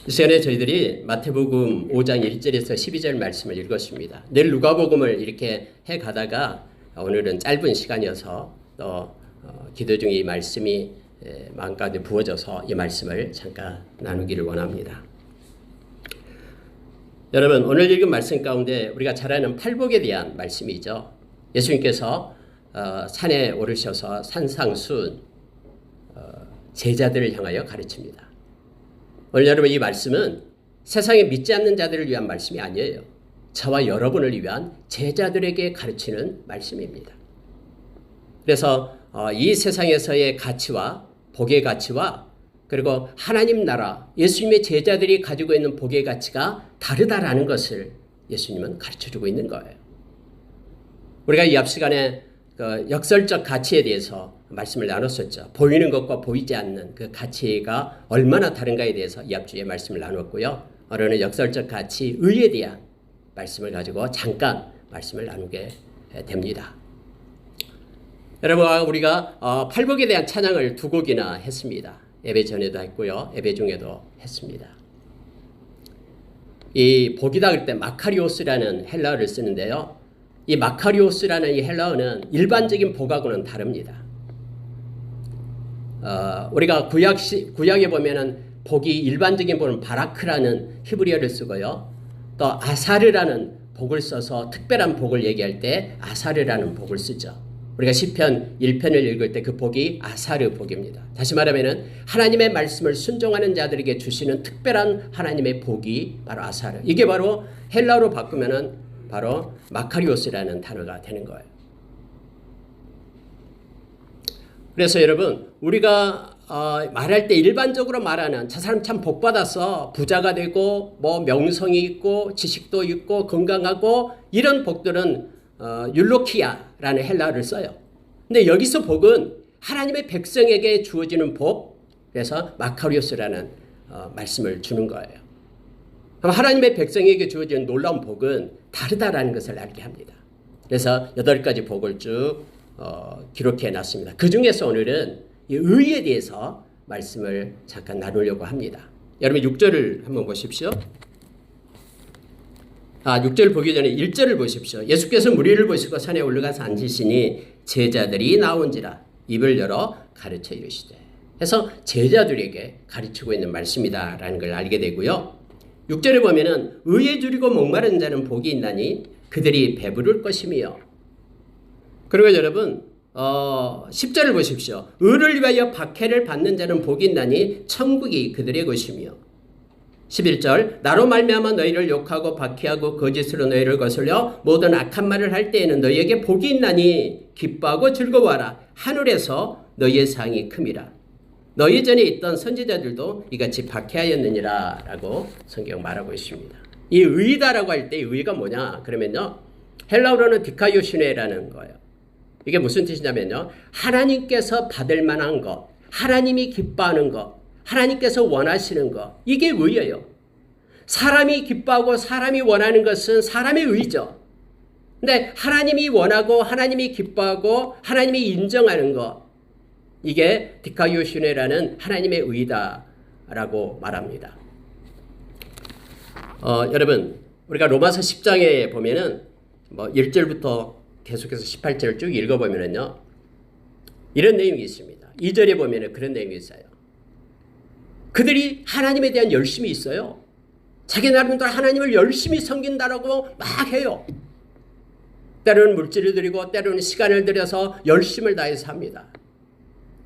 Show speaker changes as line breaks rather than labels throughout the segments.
이 시간에 저희들이 마태복음 5장 1절에서 12절 말씀을 읽었습니다. 늘 누가복음을 이렇게 해가다가 오늘은 짧은 시간이어서 또 기도 중에 이 말씀이 마음 가운데 부어져서 이 말씀을 잠깐 나누기를 원합니다. 여러분, 오늘 읽은 말씀 가운데 우리가 잘 아는 팔복에 대한 말씀이죠. 예수님께서 산에 오르셔서 산상수훈 제자들을 향하여 가르칩니다. 오늘 여러분, 이 말씀은 세상에 믿지 않는 자들을 위한 말씀이 아니에요. 저와 여러분을 위한 제자들에게 가르치는 말씀입니다. 그래서 이 세상에서의 가치와 복의 가치와 그리고 하나님 나라, 예수님의 제자들이 가지고 있는 복의 가치가 다르다라는 것을 예수님은 가르쳐주고 있는 거예요. 우리가 이 앞 시간에 역설적 가치에 대해서 말씀을 나눴었죠. 보이는 것과 보이지 않는 그 가치가 얼마나 다른가에 대해서 이 앞주에 말씀을 나눴고요. 오늘은 역설적 가치, 의에 대한 말씀을 가지고 잠깐 말씀을 나누게 됩니다. 여러분, 우리가 팔복에 대한 찬양을 두 곡이나 했습니다. 예배 전에도 했고요. 예배 중에도 했습니다. 이 복이다 그럴 때 마카리오스라는 헬라어를 쓰는데요. 이 마카리오스라는 이 헬라어는 일반적인 복하고는 다릅니다. 우리가 구약에 보면은 복이 일반적인 복은 바라크라는 히브리어를 쓰고요. 또 아사르라는 복을 써서 특별한 복을 얘기할 때 아사르라는 복을 쓰죠. 우리가 시편 1편을 읽을 때 그 복이 아사르 복입니다. 다시 말하면은 하나님의 말씀을 순종하는 자들에게 주시는 특별한 하나님의 복이 바로 아사르. 이게 바로 헬라어로 바꾸면은 바로 마카리오스라는 단어가 되는 거예요. 그래서 여러분, 우리가 말할 때 일반적으로 말하는 저 사람 참 복 받아서 부자가 되고 뭐 명성이 있고 지식도 있고 건강하고 이런 복들은 율로키아라는 헬라어를 써요. 근데 여기서 복은 하나님의 백성에게 주어지는 복, 그래서 마카리오스라는 말씀을 주는 거예요. 그럼 하나님의 백성에게 주어지는 놀라운 복은 다르다라는 것을 알게 합니다. 그래서 8가지 복을 쭉 기록해 놨습니다. 그 중에서 오늘은 이 의에 대해서 말씀을 잠깐 나누려고 합니다. 여러분 6절을 한번 보십시오. 6절 보기 전에 1절을 보십시오. 예수께서 무리를 보시고 산에 올라가서 앉으시니 제자들이 나온지라 입을 열어 가르쳐 이르시되 해서 제자들에게 가르치고 있는 말씀이다라는 걸 알게 되고요. 6절에 보면은 의에 줄이고 목마른 자는 복이 있나니 그들이 배부를 것이며, 그리고 여러분 10절을 보십시오. 의를 위하여 박해를 받는 자는 복이 있나니 천국이 그들의 것이며, 11절 나로 말미암아 너희를 욕하고 박해하고 거짓으로 너희를 거슬려 모든 악한 말을 할 때에는 너희에게 복이 있나니 기뻐하고 즐거워하라. 하늘에서 너희의 상이 큼이라. 너희 전에 있던 선지자들도 이같이 박해하였느니라 라고 성경 말하고 있습니다. 이 의다라고 할 때 의가 뭐냐 그러면요, 헬라어로는 디카요시네라는 거예요. 이게 무슨 뜻이냐면요, 하나님께서 받을 만한 것, 하나님이 기뻐하는 것, 하나님께서 원하시는 것, 이게 의예요. 사람이 기뻐하고 사람이 원하는 것은 사람의 의죠. 근데 하나님이 원하고 하나님이 기뻐하고 하나님이 인정하는 것, 이게 디카요시네라는 하나님의 의다라고 말합니다. 여러분, 우리가 로마서 10장에 보면은 1절부터 계속해서 18절을 쭉 읽어보면은요, 이런 내용이 있습니다. 2절에 보면은 그런 내용이 있어요. 그들이 하나님에 대한 열심이 있어요. 자기 나름대로 하나님을 열심히 섬긴다라고 막 해요. 때로는 물질을 들이고 때로는 시간을 들여서 열심을 다해서 합니다.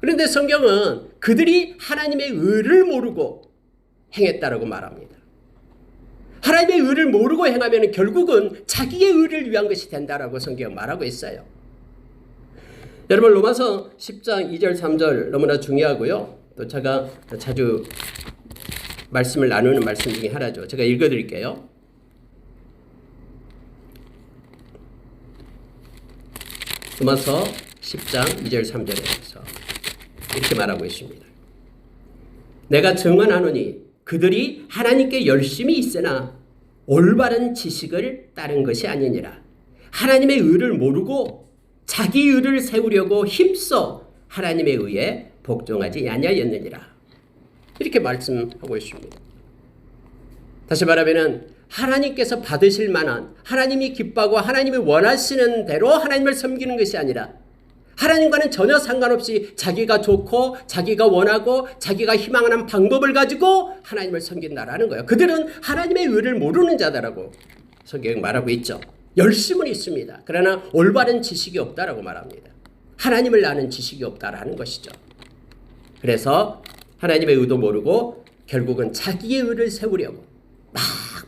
그런데 성경은 그들이 하나님의 의를 모르고 행했다라고 말합니다. 하나님의 의를 모르고 행하면 결국은 자기의 의를 위한 것이 된다라고 성경은 말하고 있어요. 여러분, 로마서 10장 2절 3절 너무나 중요하고요. 또 제가 자주 말씀을 나누는 말씀 중에 하나죠. 제가 읽어드릴게요. 로마서 10장 2절 3절에서 이렇게 말하고 있습니다. 내가 증언하노니 그들이 하나님께 열심히 있으나 올바른 지식을 따른 것이 아니니라. 하나님의 의를 모르고 자기 의를 세우려고 힘써 하나님의 의에 복종하지 아니하였느니라. 이렇게 말씀하고 있습니다. 다시 말하면 하나님께서 받으실 만한, 하나님이 기뻐하고 하나님이 원하시는 대로 하나님을 섬기는 것이 아니라 하나님과는 전혀 상관없이 자기가 좋고 자기가 원하고 자기가 희망하는 방법을 가지고 하나님을 섬긴다라는 거예요. 그들은 하나님의 의를 모르는 자다라고 성경이 말하고 있죠. 열심은 있습니다. 그러나 올바른 지식이 없다라고 말합니다. 하나님을 아는 지식이 없다라는 것이죠. 그래서 하나님의 의도 모르고 결국은 자기의 의를 세우려고 막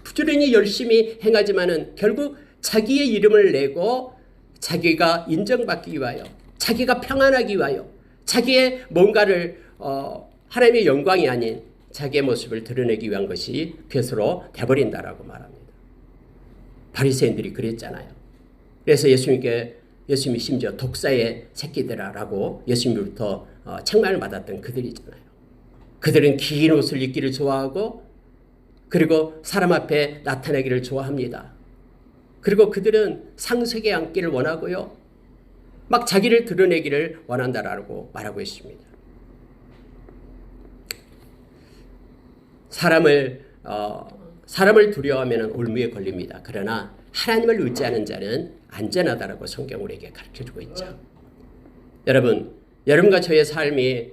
부지런히 열심히 행하지만은 결국 자기의 이름을 내고 자기가 인정받기 위하여, 자기가 평안하기 위하여, 자기의 뭔가를 하나님의 영광이 아닌 자기의 모습을 드러내기 위한 것이 벼슬로 돼버린다라고 말합니다. 바리새인들이 그랬잖아요. 그래서 예수님이 심지어 독사의 새끼들아라고 예수님으로부터 책망을 받았던 그들이잖아요. 그들은 긴 옷을 입기를 좋아하고 그리고 사람 앞에 나타내기를 좋아합니다. 그리고 그들은 상석에 앉기를 원하고요. 막 자기를 드러내기를 원한다라고 말하고 있습니다. 사람을 두려워하면 올무에 걸립니다. 그러나 하나님을 의지하는 자는 안전하다라고 성경 우리에게 가르쳐주고 있죠. 여러분과 저의 삶이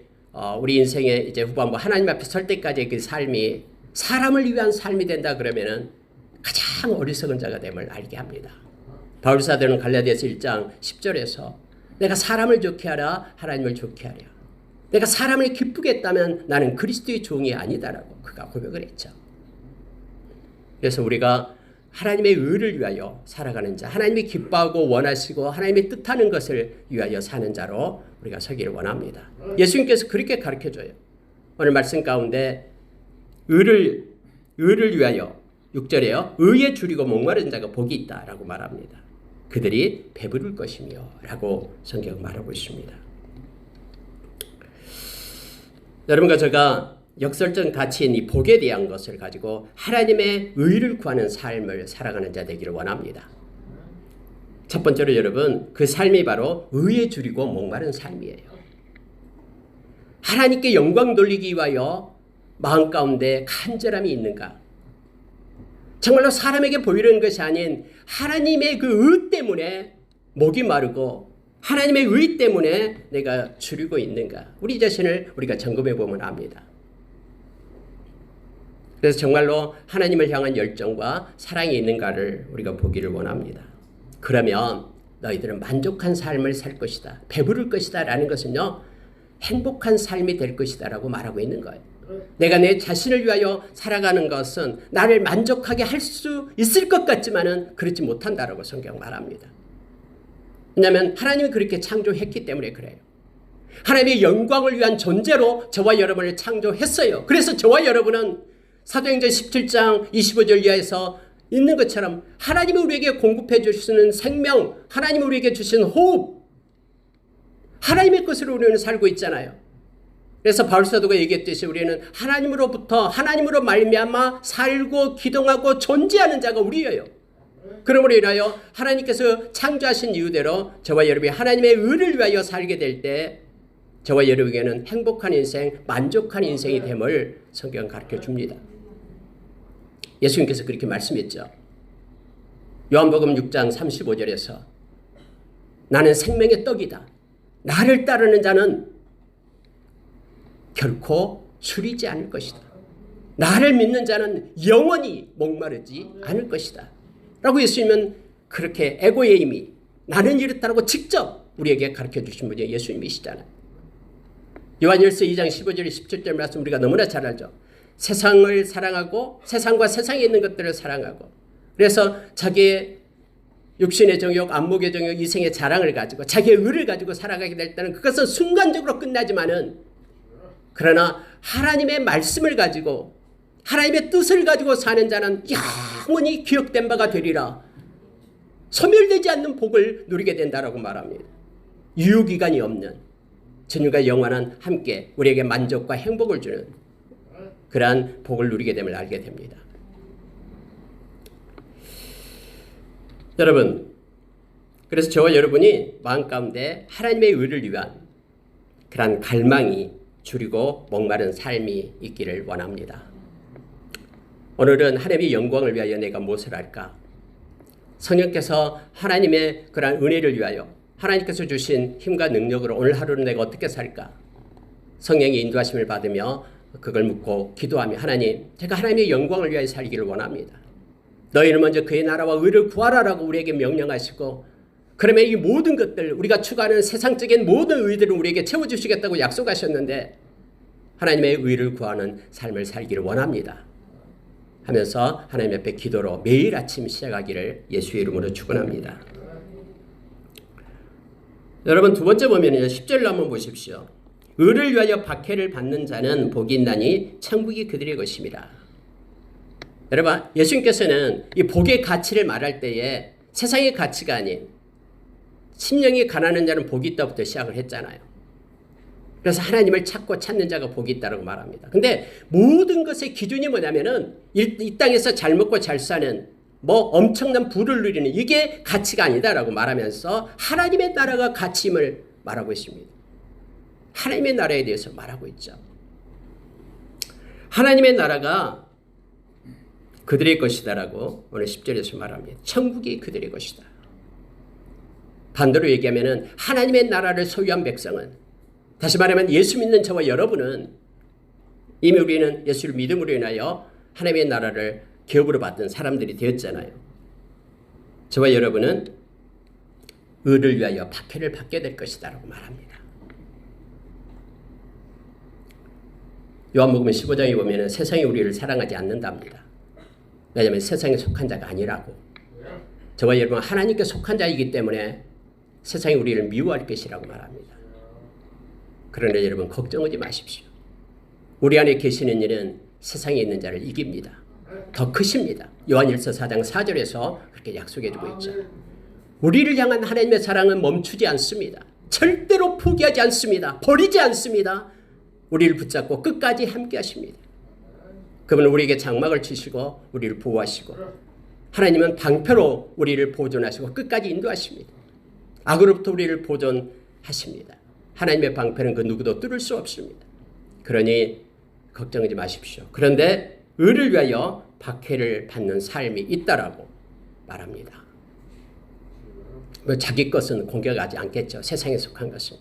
우리 인생의 이제 후반부 하나님 앞에 설 때까지의 그 삶이 사람을 위한 삶이 된다 그러면은 가장 어리석은 자가 됨을 알게 합니다. 바울 사도는 갈라디아서 1장 10절에서 내가 사람을 좋게 하라 하나님을 좋게 하랴. 내가 사람을 기쁘게 했다면 나는 그리스도의 종이 아니다라고 그가 고백을 했죠. 그래서 우리가 하나님의 의를 위하여 살아가는 자, 하나님이 기뻐하고 원하시고 하나님이 뜻하는 것을 위하여 사는 자로 우리가 서기를 원합니다. 예수님께서 그렇게 가르쳐줘요. 오늘 말씀 가운데 의를 위하여 6절에요. 의에 줄이고 목마른 자가 복이 있다라고 말합니다. 그들이 배부를 것이며 라고 성경은 말하고 있습니다. 여러분과 제가 역설적 가치인 이 복에 대한 것을 가지고 하나님의 의를 구하는 삶을 살아가는 자 되기를 원합니다. 첫 번째로 여러분, 그 삶이 바로 의에 줄이고 목마른 삶이에요. 하나님께 영광 돌리기 위하여 마음 가운데 간절함이 있는가? 정말로 사람에게 보이는 것이 아닌 하나님의 그 의 때문에 목이 마르고 하나님의 의 때문에 내가 줄이고 있는가? 우리 자신을 우리가 점검해 보면 압니다. 그래서 정말로 하나님을 향한 열정과 사랑이 있는가를 우리가 보기를 원합니다. 그러면 너희들은 만족한 삶을 살 것이다. 배부를 것이다 라는 것은요. 행복한 삶이 될 것이다 라고 말하고 있는 거예요. 내가 내 자신을 위하여 살아가는 것은 나를 만족하게 할 수 있을 것 같지만은 그렇지 못한다라고 성경 말합니다. 왜냐하면 하나님이 그렇게 창조했기 때문에 그래요. 하나님의 영광을 위한 존재로 저와 여러분을 창조했어요. 그래서 저와 여러분은 사도행전 17장 25절 이하에서 있는 것처럼 하나님이 우리에게 공급해 주시는 생명, 하나님이 우리에게 주신 호흡, 하나님의 것으로 우리는 살고 있잖아요. 그래서 바울 사도가 얘기했듯이 우리는 하나님으로 말미암아 살고 기동하고 존재하는 자가 우리예요. 그러므로 인하여 하나님께서 창조하신 이유대로 저와 여러분이 하나님의 의를 위하여 살게 될 때 저와 여러분에게는 행복한 인생, 만족한 인생이 됨을 성경은 가르쳐 줍니다. 예수님께서 그렇게 말씀했죠. 요한복음 6장 35절에서 나는 생명의 떡이다. 나를 따르는 자는 결코 줄이지 않을 것이다. 나를 믿는 자는 영원히 목마르지 않을 것이다. 라고 예수님은 그렇게 에고의 힘이 나는 이렇다라고 직접 우리에게 가르쳐 주신 분이 예수님이시잖아요. 요한일서 2장 15절 17절 말씀 우리가 너무나 잘 알죠. 세상을 사랑하고 세상과 세상에 있는 것들을 사랑하고 그래서 자기의 육신의 정욕, 안목의 정욕, 이생의 자랑을 가지고 자기의 의를 가지고 살아가게 될 때는 그것은 순간적으로 끝나지만은 그러나 하나님의 말씀을 가지고 하나님의 뜻을 가지고 사는 자는 영원히 기억된 바가 되리라. 소멸되지 않는 복을 누리게 된다라고 말합니다. 유효기간이 없는 전율과 영원한 함께 우리에게 만족과 행복을 주는 그러한 복을 누리게 됨을 알게 됩니다. 여러분, 그래서 저와 여러분이 마음 가운데 하나님의 의를 위한 그러한 갈망이 줄이고 목마른 삶이 있기를 원합니다. 오늘은 하나님의 영광을 위하여 내가 무엇을 할까? 성령께서 하나님의 그러한 은혜를 위하여 하나님께서 주신 힘과 능력으로 오늘 하루는 내가 어떻게 살까? 성령의 인도하심을 받으며 그걸 묻고 기도하며 하나님, 제가 하나님의 영광을 위하여 살기를 원합니다. 너희는 먼저 그의 나라와 의를 구하라라고 우리에게 명령하시고 그러면 이 모든 것들 우리가 추구하는 세상적인 모든 의들을 우리에게 채워주시겠다고 약속하셨는데 하나님의 의를 구하는 삶을 살기를 원합니다 하면서 하나님 앞에 기도로 매일 아침 시작하기를 예수의 이름으로 축원합니다. 여러분 두 번째 보면 10절로 한번 보십시오. 의를 위하여 박해를 받는 자는 복이 있나니 천국이 그들의 것입니다. 여러분 예수님께서는 이 복의 가치를 말할 때에 세상의 가치가 아닌 심령이 가난한 자는 복이 있다부터 시작을 했잖아요. 그래서 하나님을 찾고 찾는 자가 복이 있다고 말합니다. 근데 모든 것의 기준이 뭐냐면은 이 땅에서 잘 먹고 잘 사는 뭐 엄청난 부를 누리는 이게 가치가 아니다라고 말하면서 하나님의 나라가 가치임을 말하고 있습니다. 하나님의 나라에 대해서 말하고 있죠. 하나님의 나라가 그들의 것이다라고 오늘 10절에서 말합니다. 천국이 그들의 것이다. 반대로 얘기하면은 하나님의 나라를 소유한 백성은, 다시 말하면 예수 믿는 저와 여러분은 이미 우리는 예수를 믿음으로 인하여 하나님의 나라를 기업으로 받던 사람들이 되었잖아요. 저와 여러분은 의를 위하여 박해를 받게 될 것이다라고 말합니다. 요한복음 15장에 보면 세상이 우리를 사랑하지 않는답니다. 왜냐하면 세상에 속한 자가 아니라고. 저와 여러분은 하나님께 속한 자이기 때문에 세상이 우리를 미워할 것이라고 말합니다. 그러나 여러분 걱정하지 마십시오. 우리 안에 계시는 이는 세상에 있는 자를 이깁니다. 더 크십니다. 요한일서 4장 4절에서 그렇게 약속해 주고 있죠. 우리를 향한 하나님의 사랑은 멈추지 않습니다. 절대로 포기하지 않습니다. 버리지 않습니다. 우리를 붙잡고 끝까지 함께 하십니다. 그분은 우리에게 장막을 치시고 우리를 보호하시고 하나님은 방패로 우리를 보존하시고 끝까지 인도하십니다. 악으로부터 우리를 보존하십니다. 하나님의 방패는 그 누구도 뚫을 수 없습니다. 그러니 걱정하지 마십시오. 그런데 의를 위하여 박해를 받는 삶이 있다라고 말합니다. 자기 것은 공격하지 않겠죠. 세상에 속한 것은.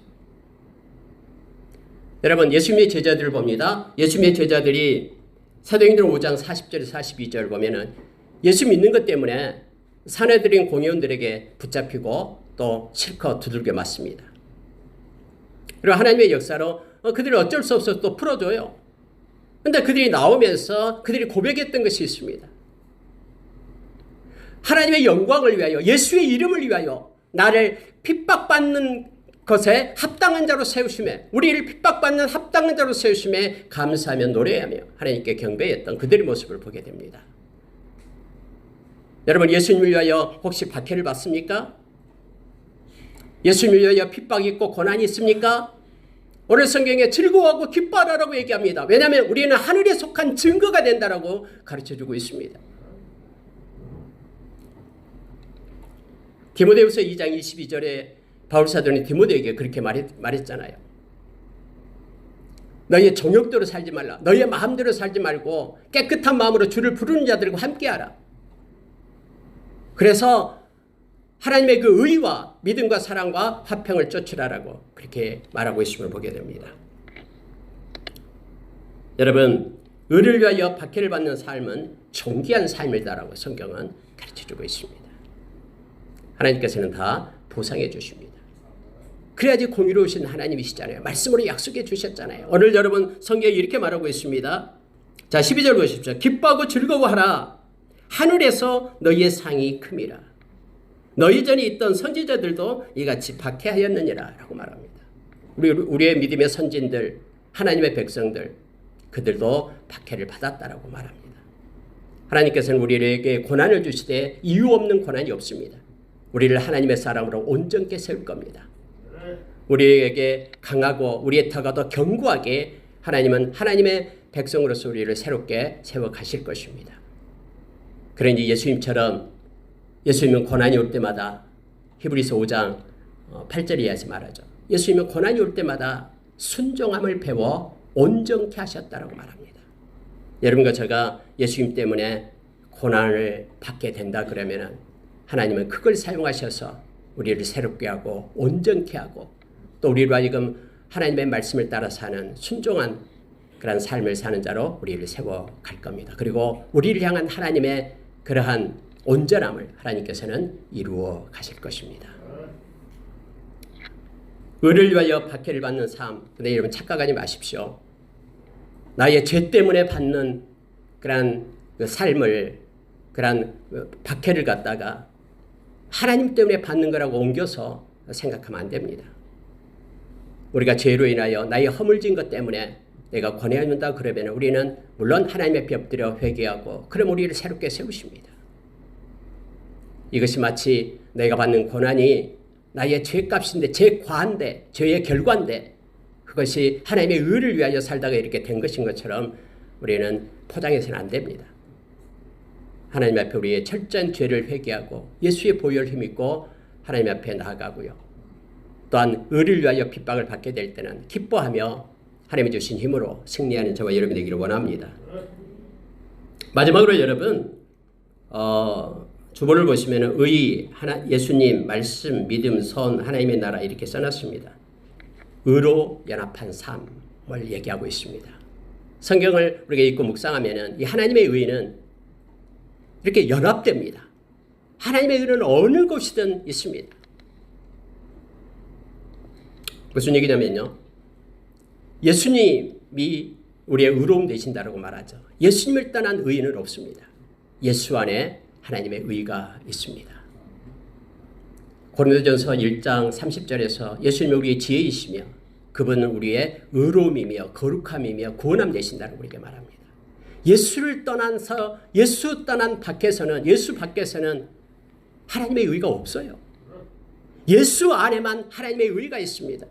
여러분 예수님의 제자들을 봅니다. 예수님의 제자들이 사도행전 5장 40절에서 42절 보면은 예수 믿는 것 때문에 사내들인 공회원들에게 붙잡히고 또 실컷 두들겨 맞습니다. 그리고 하나님의 역사로 그들이 어쩔 수 없어서 또 풀어줘요. 그런데 그들이 나오면서 그들이 고백했던 것이 있습니다. 하나님의 영광을 위하여 예수의 이름을 위하여 나를 핍박받는 것에 합당한 자로 세우심에 우리를 핍박받는 합당한 자로 세우심에 감사하며 노래하며 하나님께 경배했던 그들의 모습을 보게 됩니다. 여러분 예수님을 위하여 혹시 박해를 받습니까? 예수님을 위하여 핍박이 있고 고난이 있습니까? 오늘 성경에 즐거워하고 기뻐하라고 얘기합니다. 왜냐하면 우리는 하늘에 속한 증거가 된다라고 가르쳐주고 있습니다. 디모데후서 2장 22절에 바울사도는 디모데에게 그렇게 말했잖아요. 너희의 정욕대로 살지 말라. 너희의 마음대로 살지 말고 깨끗한 마음으로 주를 부르는 자들과 함께하라. 그래서 하나님의 그 의와 믿음과 사랑과 화평을 쫓으라라고 그렇게 말하고 있음을 보게 됩니다. 여러분, 의를 위하여 박해를 받는 삶은 존귀한 삶이다라고 성경은 가르쳐주고 있습니다. 하나님께서는 다 보상해 주십니다. 그래야지 공의로우신 하나님이시잖아요. 말씀으로 약속해 주셨잖아요. 오늘 여러분 성경에 이렇게 말하고 있습니다. 자, 12절 보십시오. 기뻐하고 즐거워하라. 하늘에서 너희의 상이 큼이라. 너희 전에 있던 선지자들도 이같이 박해하였느니라 라고 말합니다. 우리의 믿음의 선진들, 하나님의 백성들, 그들도 박해를 받았다라고 말합니다. 하나님께서는 우리에게 고난을 주시되 이유 없는 고난이 없습니다. 우리를 하나님의 사람으로 온전케 세울 겁니다. 우리에게 강하고 우리의 터가 더 견고하게 하나님은 하나님의 백성으로서 우리를 새롭게 세워 가실 것입니다. 그러니 예수님처럼 예수님은 고난이 올 때마다 히브리서 5장 8절 이하에서 말하죠. 예수님은 고난이 올 때마다 순종함을 배워 온전케 하셨다라고 말합니다. 여러분과 제가 예수님 때문에 고난을 받게 된다 그러면 하나님은 그걸 사용하셔서 우리를 새롭게 하고 온전케 하고 또 우리로 하여금 하나님의 말씀을 따라 사는 순종한 그런 삶을 사는 자로 우리를 세워갈 겁니다. 그리고 우리를 향한 하나님의 그러한 온전함을 하나님께서는 이루어 가실 것입니다. 의를 위하여 박해를 받는 삶. 근데 여러분 착각하지 마십시오. 나의 죄 때문에 받는 그런 그 삶을 그런 박해를 갖다가 하나님 때문에 받는 거라고 옮겨서 생각하면 안 됩니다. 우리가 죄로 인하여 나의 허물진 것 때문에 내가 권해한다 그러면 우리는 물론 하나님 앞에 엎드려 회개하고 그럼 우리를 새롭게 세우십니다. 이것이 마치 내가 받는 고난이 나의 죄값인데 죄과인데 죄의 결과인데 그것이 하나님의 의를 위하여 살다가 이렇게 된 것인 것처럼 우리는 포장해서는 안 됩니다. 하나님 앞에 우리의 철저한 죄를 회개하고 예수의 보혈을 힘입고 하나님 앞에 나아가고요. 또한 의를 위하여 핍박을 받게 될 때는 기뻐하며 하나님이 주신 힘으로 승리하는 저와 여러분이 되기를 원합니다. 마지막으로 여러분 주보를 보시면 의, 예수님, 말씀, 믿음, 선, 하나님의 나라 이렇게 써놨습니다. 의로 연합한 삶을 얘기하고 있습니다. 성경을 우리가 읽고 묵상하면 이 하나님의 의는 이렇게 연합됩니다. 하나님의 의는 어느 곳이든 있습니다. 무슨 얘기냐면요. 예수님이 우리의 의로움 되신다라고 말하죠. 예수님을 떠난 의인은 없습니다. 예수 안에 하나님의 의가 있습니다. 고린도전서 1장 30절에서 예수님이 우리의 지혜이시며 그분은 우리의 의로움이며 거룩함이며 구원함 되신다고 우리에게 말합니다. 예수를 떠나서 예수 떠난 밖에서는 예수 밖에서는 하나님의 의가 없어요. 예수 안에만 하나님의 의가 있습니다.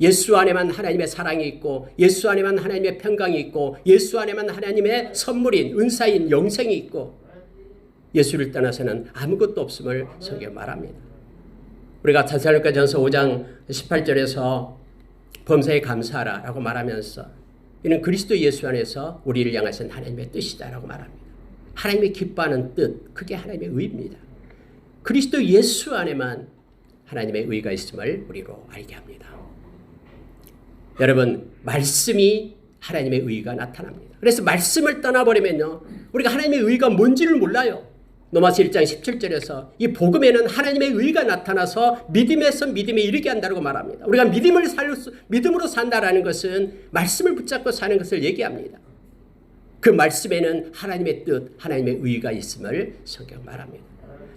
예수 안에만 하나님의 사랑이 있고 예수 안에만 하나님의 평강이 있고 예수 안에만 하나님의 선물인 은사인 영생이 있고 예수를 떠나서는 아무것도 없음을 성경 말합니다. 우리가 데살로니가전서 5장 18절에서 범사에 감사하라 라고 말하면서 이는 그리스도 예수 안에서 우리를 향하신 하나님의 뜻이다 라고 말합니다. 하나님이 기뻐하는 뜻, 그게 하나님의 의입니다. 그리스도 예수 안에만 하나님의 의가 있음을 우리로 알게 합니다. 여러분, 말씀이 하나님의 의가 나타납니다. 그래서 말씀을 떠나버리면요, 우리가 하나님의 의가 뭔지를 몰라요. 로마서 1장 17절에서 이 복음에는 하나님의 의가 나타나서 믿음에서 믿음에 이르게 한다고 말합니다. 우리가 믿음으로 산다라는 것은 말씀을 붙잡고 사는 것을 얘기합니다. 그 말씀에는 하나님의 뜻, 하나님의 의가 있음을 성경 말합니다.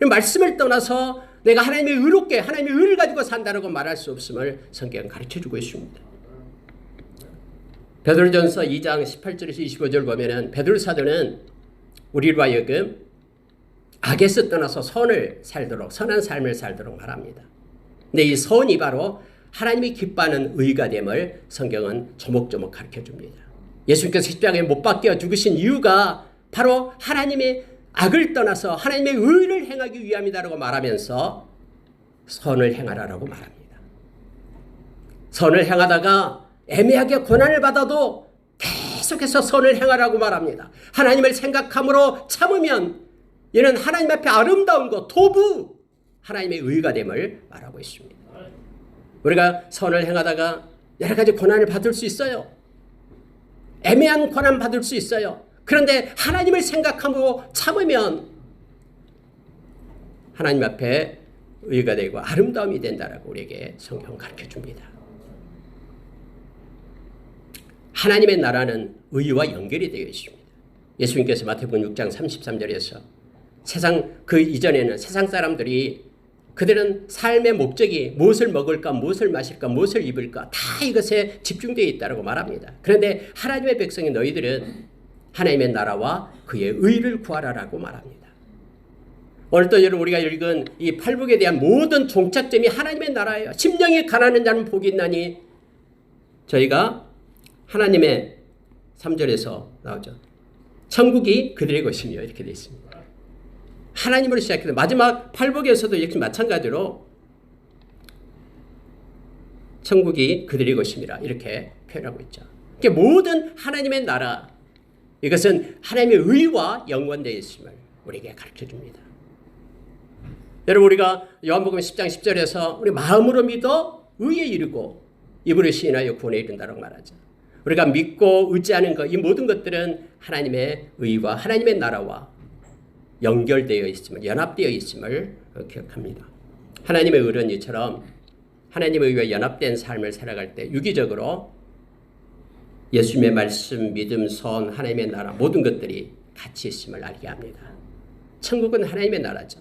말씀을 떠나서 내가 하나님의 의롭게 하나님의 의를 가지고 산다라고 말할 수 없음을 성경 가르쳐주고 있습니다. 베드로전서 2장 18절에서 25절 보면은 베드로 사도는 우리로 하여금 악에서 떠나서 선을 살도록 선한 삶을 살도록 말합니다. 근데 이 선이 바로 하나님이 기뻐하는 의가 됨을 성경은 조목조목 가르쳐줍니다. 예수님께서 십자가에 못 박혀 죽으신 이유가 바로 하나님의 악을 떠나서 하나님의 의를 행하기 위함이다라고 말하면서 선을 행하라라고 말합니다. 선을 행하다가 애매하게 고난을 받아도 계속해서 선을 행하라고 말합니다. 하나님을 생각함으로 참으면 이는 하나님 앞에 아름다운 것, 도부, 하나님의 의가 됨을 말하고 있습니다. 우리가 선을 행하다가 여러 가지 고난을 받을 수 있어요. 애매한 고난 받을 수 있어요. 그런데 하나님을 생각함으로 참으면 하나님 앞에 의가 되고 아름다움이 된다라고 우리에게 성경 가르쳐 줍니다. 하나님의 나라는 의와 연결이 되어 있습니다. 예수님께서 마태복음 6장 33절에서 세상 그 이전에는 세상 사람들이 그들은 삶의 목적이 무엇을 먹을까, 무엇을 마실까, 무엇을 입을까 다 이것에 집중되어 있다고 말합니다. 그런데 하나님의 백성이 너희들은 하나님의 나라와 그의 의를 구하라라고 말합니다. 오늘 또 여러분 우리가 읽은 이 팔복에 대한 모든 종착점이 하나님의 나라예요. 심령이 가난한 자는 복이 있나니 저희가 하나님의 3절에서 나오죠. 천국이 그들의 것이며 이렇게 되어 있습니다. 하나님으로 시작해서 마지막 팔복에서도 역시 마찬가지로 천국이 그들의 것임이라 이렇게 표현하고 있죠. 그러니까 모든 하나님의 나라 이것은 하나님의 의와 연관되어 있음을 우리에게 가르쳐줍니다. 여러분, 우리가 요한복음 10장 10절에서 우리 마음으로 믿어 의에 이르고 입으로 시인하여 구원에 이른다라고 말하죠. 우리가 믿고 의지하는 것, 이 모든 것들은 하나님의 의와 하나님의 나라와 연결되어 있음을, 연합되어 있음을 기억합니다. 하나님의 의는 이처럼 하나님의 의와 연합된 삶을 살아갈 때 유기적으로 예수님의 말씀, 믿음, 선, 하나님의 나라 모든 것들이 같이 있음을 알게 합니다. 천국은 하나님의 나라죠.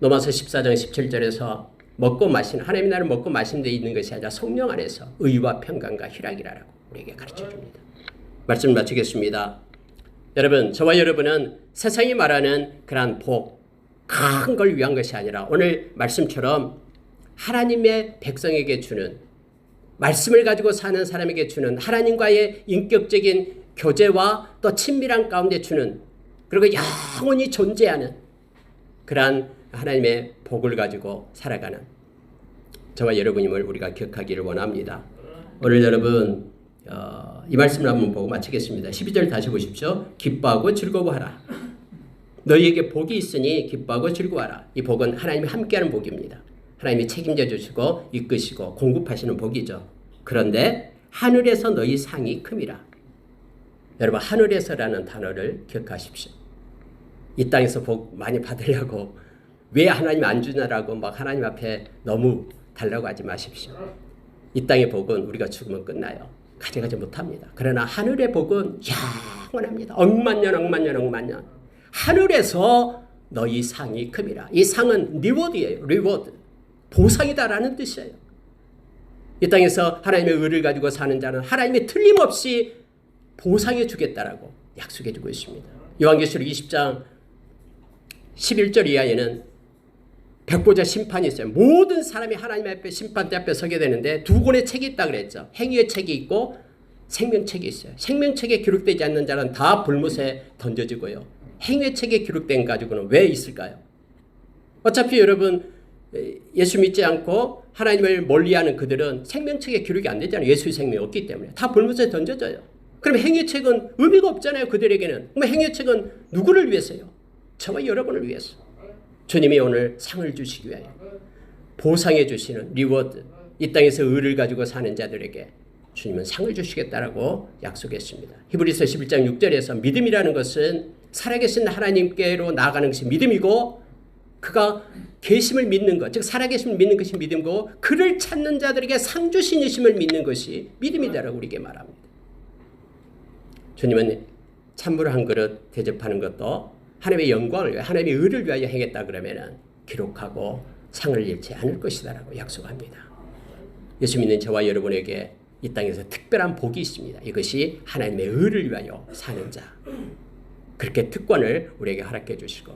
로마서 14장 17절에서 먹고 마시는, 하나님의 나라를 먹고 마시는 데 있는 것이 아니라 성령 안에서 의와 평강과 희락이라고 우리에게 가르쳐줍니다. 말씀을 마치겠습니다. 여러분, 저와 여러분은 세상이 말하는 그러한 복, 큰 걸 위한 것이 아니라 오늘 말씀처럼 하나님의 백성에게 주는, 말씀을 가지고 사는 사람에게 주는 하나님과의 인격적인 교제와 또 친밀한 가운데 주는, 그리고 영원히 존재하는 그러한 하나님의 복을 가지고 살아가는 저와 여러분임을 우리가 기억하기를 원합니다. 오늘 여러분 이 말씀을 한번 보고 마치겠습니다. 12절 다시 보십시오. 기뻐하고 즐거워하라. 너희에게 복이 있으니 기뻐하고 즐거워하라. 이 복은 하나님이 함께하는 복입니다. 하나님이 책임져 주시고 이끄시고 공급하시는 복이죠. 그런데 하늘에서 너희 상이 큼이라. 여러분, 하늘에서라는 단어를 기억하십시오. 이 땅에서 복 많이 받으려고 왜 하나님 안 주냐라고 막 하나님 앞에 너무 달라고 하지 마십시오. 이 땅의 복은 우리가 죽으면 끝나요. 가져가지 못합니다. 그러나 하늘의 복은 영원합니다. 억만년 억만년 억만년. 하늘에서 너희 상이 큼이라. 이 상은 리워드예요. 리워드. 보상이다라는 뜻이에요. 이 땅에서 하나님의 의를 가지고 사는 자는 하나님이 틀림없이 보상해 주겠다라고 약속해 주고 있습니다. 요한계시록 20장 11절 이하에는 백보자 심판이 있어요. 모든 사람이 하나님 앞에 심판대 앞에 서게 되는데 두 권의 책이 있다고 그랬죠. 행위의 책이 있고 생명책이 있어요. 생명책에 기록되지 않는 자는 다 불못에 던져지고요. 행위의 책에 기록된 가지고는 왜 있을까요? 어차피 여러분 예수 믿지 않고 하나님을 멀리하는 그들은 생명책에 기록이 안 되잖아요. 예수의 생명이 없기 때문에 다 불못에 던져져요. 그럼 행위책은 의미가 없잖아요. 그들에게는. 그럼 행위책은 누구를 위해서요? 저와 여러분을 위해서. 주님이 오늘 상을 주시기 위하여 보상해 주시는 리워드, 이 땅에서 의를 가지고 사는 자들에게 주님은 상을 주시겠다라고 약속했습니다. 히브리서 11장 6절에서 믿음이라는 것은 살아계신 하나님께로 나아가는 것이 믿음이고, 그가 계심을 믿는 것, 즉 살아계심을 믿는 것이 믿음이고, 그를 찾는 자들에게 상 주신이심을 믿는 것이 믿음이다라고 우리에게 말합니다. 주님은 찬물 한 그릇 대접하는 것도 하나님의 영광을 위해, 하나님의 의를 위하여 행했다 그러면은 기록하고 상을 잃지 않을 것이다라고 약속합니다. 예수 믿는 저와 여러분에게 이 땅에서 특별한 복이 있습니다. 이것이 하나님의 의를 위하여 사는 자. 그렇게 특권을 우리에게 허락해 주시고,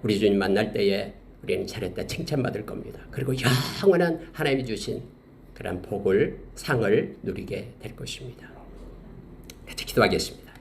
우리 주님 만날 때에 우리는 잘했다 칭찬받을 겁니다. 그리고 영원한 하나님이 주신 그런 복을, 상을 누리게 될 것입니다. 같이 기도하겠습니다.